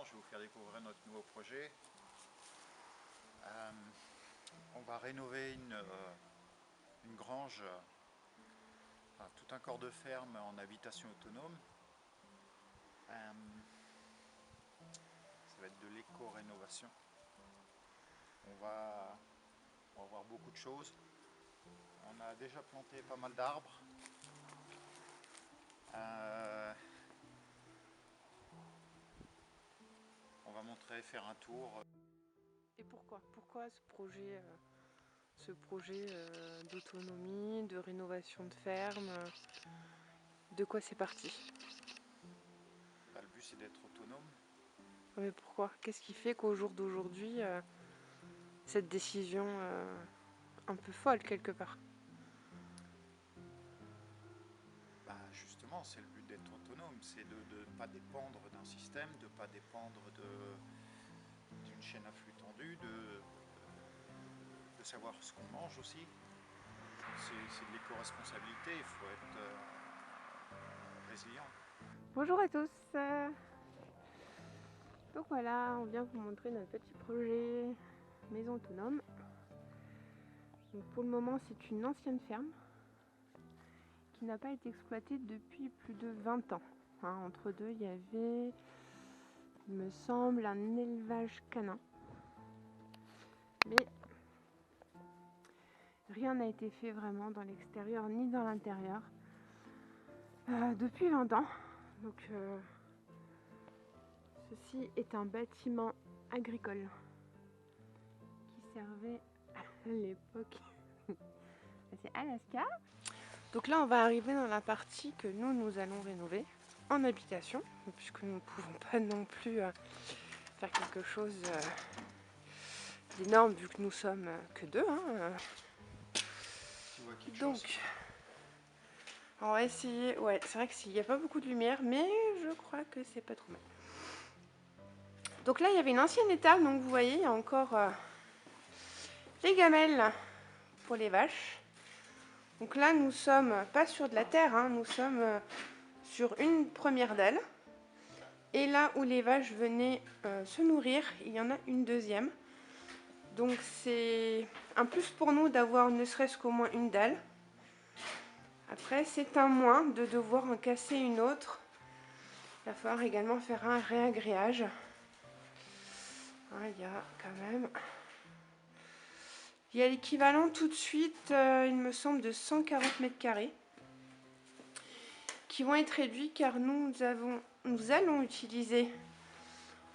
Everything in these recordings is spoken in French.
Je vais vous faire découvrir notre nouveau projet. On va rénover une grange, tout un corps de ferme en habitation autonome. Ça va être de l'éco-rénovation. On va voir beaucoup de choses. On a déjà planté pas mal d'arbres. On va montrer, faire un tour. Et pourquoi ce projet d'autonomie, de rénovation de ferme, de quoi c'est parti? Le but c'est d'être autonome. Mais pourquoi? Qu'est-ce qui fait qu'au jour d'aujourd'hui, cette décision un peu folle quelque part? Justement, c'est le but d'être autonome, c'est de ne pas dépendre d'un système, de ne pas dépendre d'une chaîne à flux tendu, de savoir ce qu'on mange aussi. C'est de l'éco-responsabilité, il faut être résilient. Bonjour à tous. Donc voilà, on vient vous montrer notre petit projet maison autonome. Donc pour le moment, c'est une ancienne ferme qui n'a pas été exploitée depuis plus de 20 ans. Entre deux, il y avait, il me semble, un élevage canin. Mais rien n'a été fait vraiment dans l'extérieur ni dans l'intérieur depuis 20 ans. Donc ceci est un bâtiment agricole qui servait à l'époque, c'est Alaska. Donc là on va arriver dans la partie que nous allons rénover en habitation, puisque nous ne pouvons pas non plus faire quelque chose d'énorme vu que nous sommes que deux. Donc on va essayer, ouais c'est vrai que s'il n'y a pas beaucoup de lumière, mais je crois que c'est pas trop mal. Donc là il y avait une ancienne étable, donc vous voyez il y a encore les gamelles pour les vaches. Donc là nous sommes pas sur de la terre, nous sommes sur une première dalle. Et là où les vaches venaient se nourrir, il y en a une deuxième. Donc c'est un plus pour nous d'avoir ne serait-ce qu'au moins une dalle. Après c'est un moins de devoir en casser une autre. Il va falloir également faire un réagréage. Il y a quand même... Il y a l'équivalent tout de suite, il me semble, de 140 mètres carrés qui vont être réduits car nous allons utiliser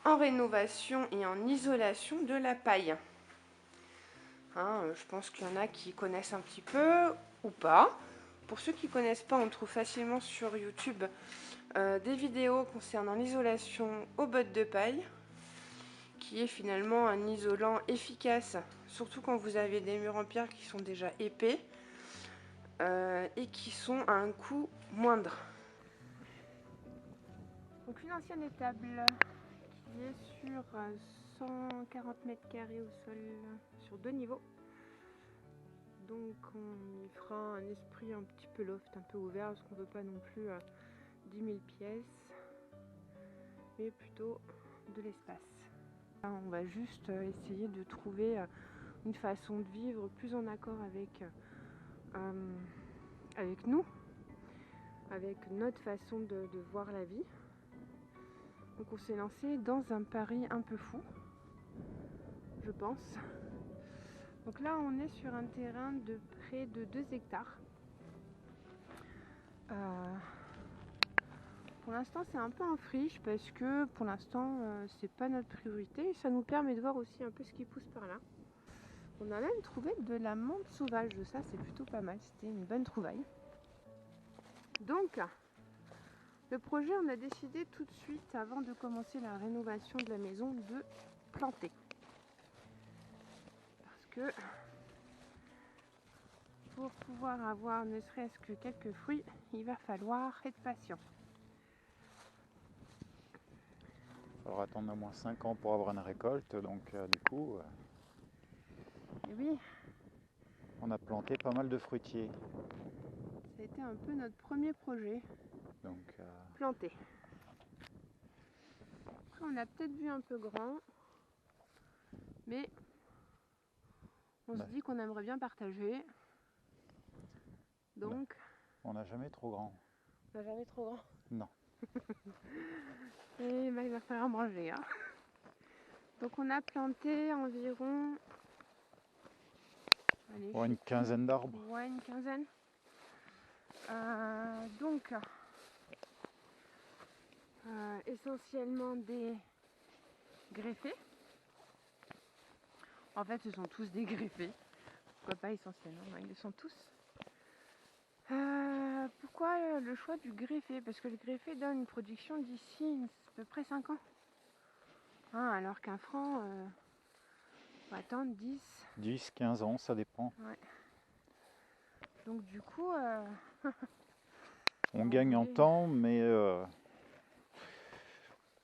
en rénovation et en isolation de la paille. Je pense qu'il y en a qui connaissent un petit peu ou pas. Pour ceux qui ne connaissent pas, on trouve facilement sur YouTube des vidéos concernant l'isolation aux bottes de paille, qui est finalement un isolant efficace, surtout quand vous avez des murs en pierre qui sont déjà épais et qui sont à un coût moindre. Donc une ancienne étable qui est sur 140 mètres carrés au sol, sur 2 niveaux. Donc on y fera un esprit un petit peu loft, un peu ouvert, parce qu'on ne veut pas non plus 10 000 pièces, mais plutôt de l'espace. On va juste essayer de trouver une façon de vivre plus en accord avec nous, avec notre façon de voir la vie. Donc on s'est lancé dans un pari un peu fou, je pense. Donc là on est sur un terrain de près de 2 hectares. Pour l'instant c'est un peu en friche parce que pour l'instant c'est pas notre priorité. Ça nous permet de voir aussi un peu ce qui pousse par là. On a même trouvé de la menthe sauvage, ça c'est plutôt pas mal, c'était une bonne trouvaille. Donc le projet, on a décidé tout de suite avant de commencer la rénovation de la maison de planter. Parce que pour pouvoir avoir ne serait-ce que quelques fruits, il va falloir être patient. Il faudra attendre au moins 5 ans pour avoir une récolte, donc du coup, Et oui, on a planté pas mal de fruitiers. ça a été un peu notre premier projet, Donc, planter. Après, on a peut-être vu un peu grand, mais on se dit qu'on aimerait bien partager. Donc, on n'a jamais trop grand. On n'a jamais trop grand. Non. Et bah, il va falloir manger. Hein. Donc on a planté environ... Allez, Une quinzaine d'arbres. Ouais, une quinzaine. Donc, essentiellement des greffés. En fait, ce sont tous des greffés. Pourquoi pas essentiellement, ils le sont tous. Pourquoi le choix du greffé? Parce que le greffé donne une production d'ici à peu près 5 ans. Hein, alors qu'un franc, faut attendre 10, 15 ans, ça dépend. Ouais. Donc du coup... on gagne en temps, mais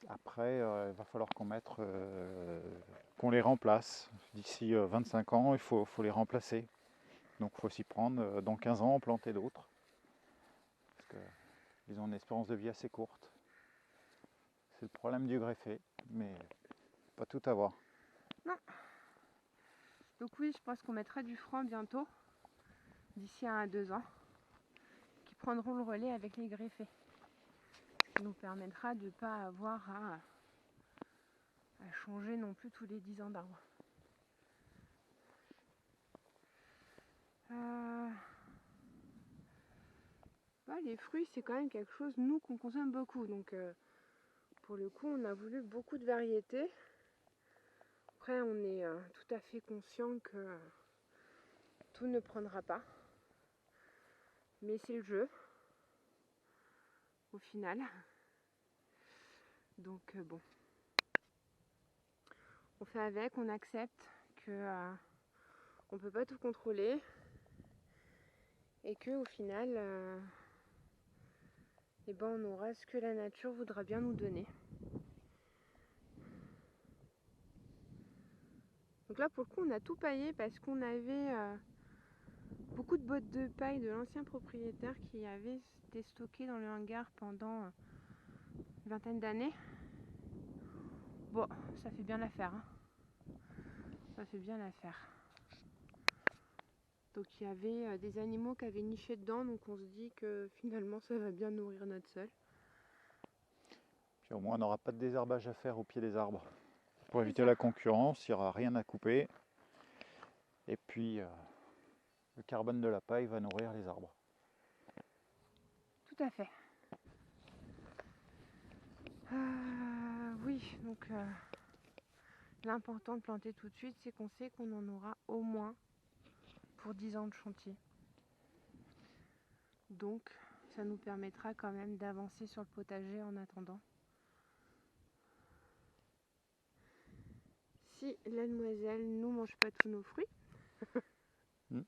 après, il va falloir qu'on les remplace. D'ici 25 ans, il faut les remplacer. Donc il faut s'y prendre. Dans 15 ans, en planter d'autres. Parce qu'ils ont une espérance de vie assez courte. C'est le problème du greffé, mais pas tout avoir. Non. Donc oui, je pense qu'on mettra du franc bientôt, d'ici à 2 ans, qui prendront le relais avec les greffés. Ce qui nous permettra de ne pas avoir à changer non plus tous les 10 ans d'arbres. Les fruits, c'est quand même quelque chose, nous, qu'on consomme beaucoup. Donc pour le coup, on a voulu beaucoup de variétés. Après, on est tout à fait conscient que tout ne prendra pas. Mais c'est le jeu, au final. Donc bon. On fait avec, on accepte que on peut pas tout contrôler. Et que au final, on aura ce que la nature voudra bien nous donner. Donc là, pour le coup, on a tout paillé parce qu'on avait beaucoup de bottes de paille de l'ancien propriétaire qui avait été stocké dans le hangar pendant une vingtaine d'années. Bon, ça fait bien l'affaire. Hein. Ça fait bien l'affaire. Donc il y avait des animaux qui avaient niché dedans, donc on se dit que finalement ça va bien nourrir notre sol. Puis au moins on n'aura pas de désherbage à faire au pied des arbres. Pour éviter la concurrence, il n'y aura rien à couper. Et puis le carbone de la paille va nourrir les arbres. Tout à fait. Oui, donc l'important de planter tout de suite, c'est qu'on sait qu'on en aura au moins pour 10 ans de chantier. Donc ça nous permettra quand même d'avancer sur le potager en attendant. Si la demoiselle ne nous mange pas tous nos fruits. Elle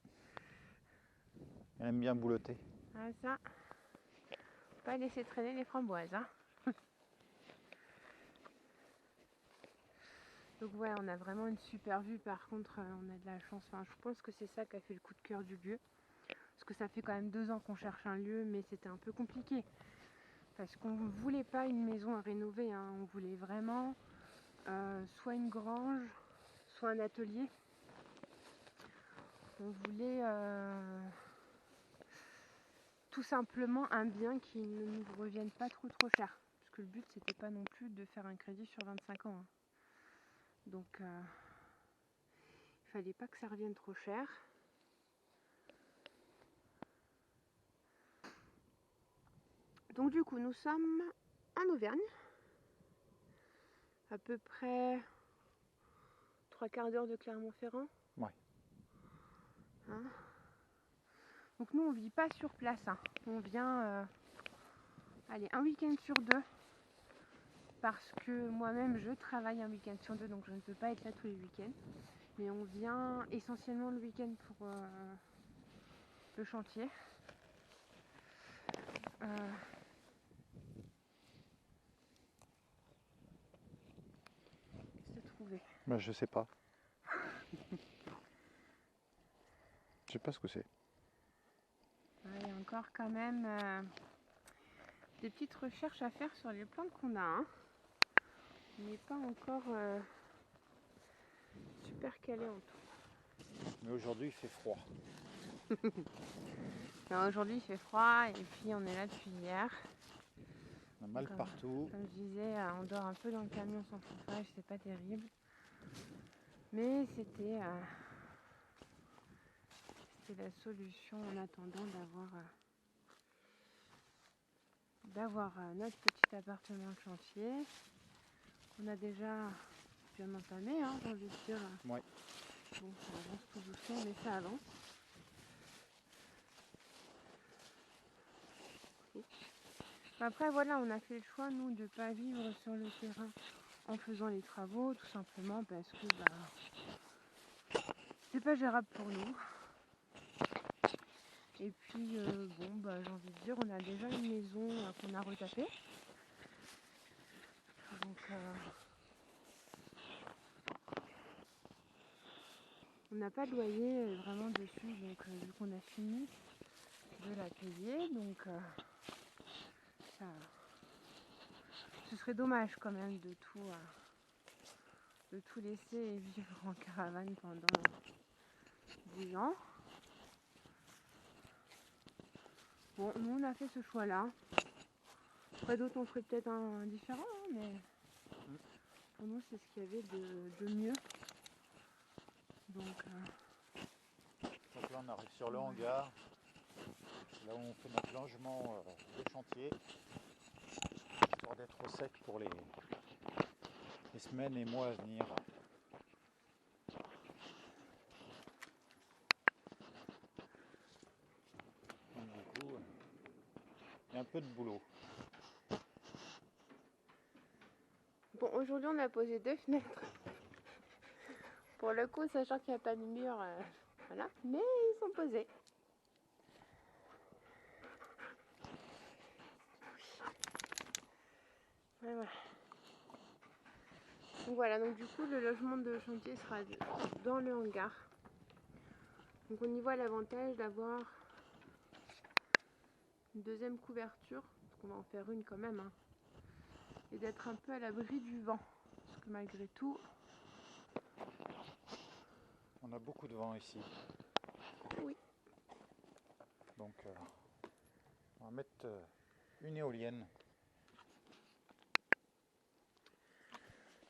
aime bien boulotter. Ah ça, faut pas laisser traîner les framboises. Hein. Donc ouais, on a vraiment une super vue. Par contre, on a de la chance. Enfin, je pense que c'est ça qui a fait le coup de cœur du lieu. Parce que ça fait quand même 2 ans qu'on cherche un lieu, mais c'était un peu compliqué. Parce qu'on ne voulait pas une maison à rénover. Hein. On voulait vraiment soit une grange, soit un atelier. On voulait tout simplement un bien qui ne nous revienne pas trop cher. Parce que le but, c'était pas non plus de faire un crédit sur 25 ans. Hein. Donc, il fallait pas que ça revienne trop cher. Donc du coup, nous sommes en Auvergne. À peu près 3/4 d'heure de Clermont-Ferrand. Ouais. Hein? Donc nous, on vit pas sur place. Hein. On vient un week-end sur 2. Parce que moi-même, je travaille un week-end sur 2, donc je ne peux pas être là tous les week-ends. Mais on vient essentiellement le week-end pour le chantier. Qu'est-ce que tu as trouvé? Bah, je sais pas. Je sais pas ce que c'est. Il y a encore quand même des petites recherches à faire sur les plantes qu'on a. Hein. il n'est pas encore super calé en tout. Mais aujourd'hui il fait froid. Aujourd'hui il fait froid et puis on est là depuis hier. On a mal partout. Comme je disais, on dort un peu dans le camion sans chauffage, c'est pas terrible. Mais c'était la solution en attendant d'avoir notre petit appartement de chantier. On a déjà bien entamé, hein, j'ai envie de dire. Ouais. Bon, ça avance tout doucement, mais ça avance. Après, voilà, on a fait le choix, nous, de ne pas vivre sur le terrain en faisant les travaux, tout simplement parce que c'est pas gérable pour nous. Et puis, j'ai envie de dire, on a déjà une maison qu'on a retapée. Donc, on n'a pas de loyer vraiment dessus, donc vu qu'on a fini de la payer, donc ce serait dommage quand même de tout laisser et vivre en caravane pendant 10 ans. Bon, nous on a fait ce choix-là. Après d'autres on ferait peut-être un différent, hein, mais pour nous c'est ce qu'il y avait de mieux. Donc là on arrive sur le hangar, là où on fait notre logement de chantier, histoire d'être au sec pour les semaines et mois à venir. Donc, du coup, il y a un peu de boulot. bon, aujourd'hui on a posé 2 fenêtres. Pour le coup, sachant qu'il n'y a pas de mur, voilà, mais ils sont posés. Ouais, voilà. Donc voilà, donc du coup le logement de chantier sera dans le hangar. Donc on y voit l'avantage d'avoir une deuxième couverture, parce qu'on va en faire une quand même, hein, et d'être un peu à l'abri du vent. Parce que malgré tout, On a beaucoup de vent ici. oui. Donc on va mettre une éolienne.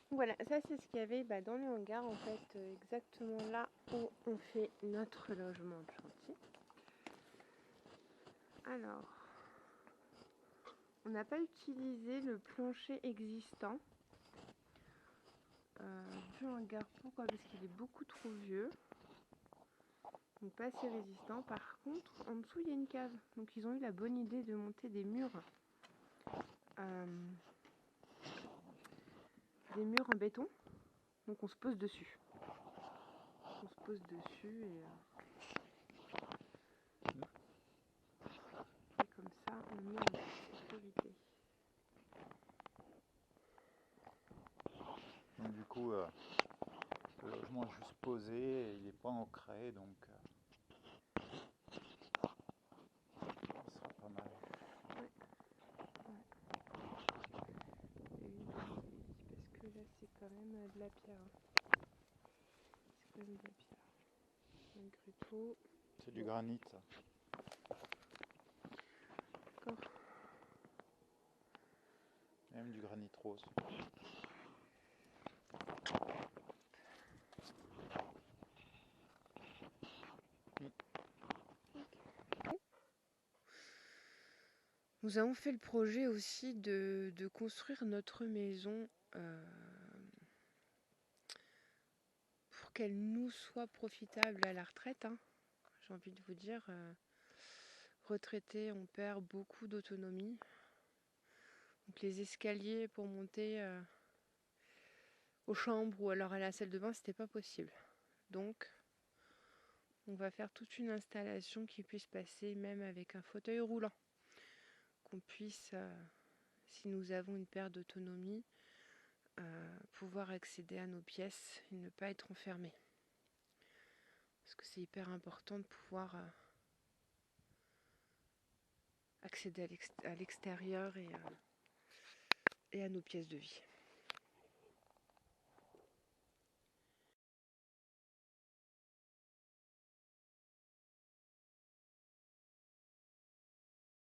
Voilà, ça c'est ce qu'il y avait dans le hangar, en fait, exactement là où on fait notre logement de chantier. Alors, on n'a pas utilisé le plancher existant du hangar. Pourquoi? Parce qu'il est beaucoup trop vieux. Donc pas assez résistant. Par contre, en dessous, il y a une cave. Donc ils ont eu la bonne idée de monter des murs. Des murs en béton. Donc on se pose dessus. On se pose dessus et comme ça, on est en sécurité. Donc du coup, le logement est juste posé, et il n'est pas ancré, donc ça sera pas mal. Ouais. Parce que là, c'est quand même de la pierre. C'est quand même de la pierre. Malgré tout. C'est du granit. D'accord. Même du granit rose. Nous avons fait le projet aussi de construire notre maison pour qu'elle nous soit profitable à la retraite. Hein. J'ai envie de vous dire, retraité, on perd beaucoup d'autonomie. Donc les escaliers pour monter aux chambres ou alors à la salle de bain, c'était pas possible. Donc on va faire toute une installation qui puisse passer même avec un fauteuil roulant. Qu'on puisse, si nous avons une perte d'autonomie, pouvoir accéder à nos pièces et ne pas être enfermés. Parce que c'est hyper important de pouvoir accéder à l'extérieur et à nos pièces de vie.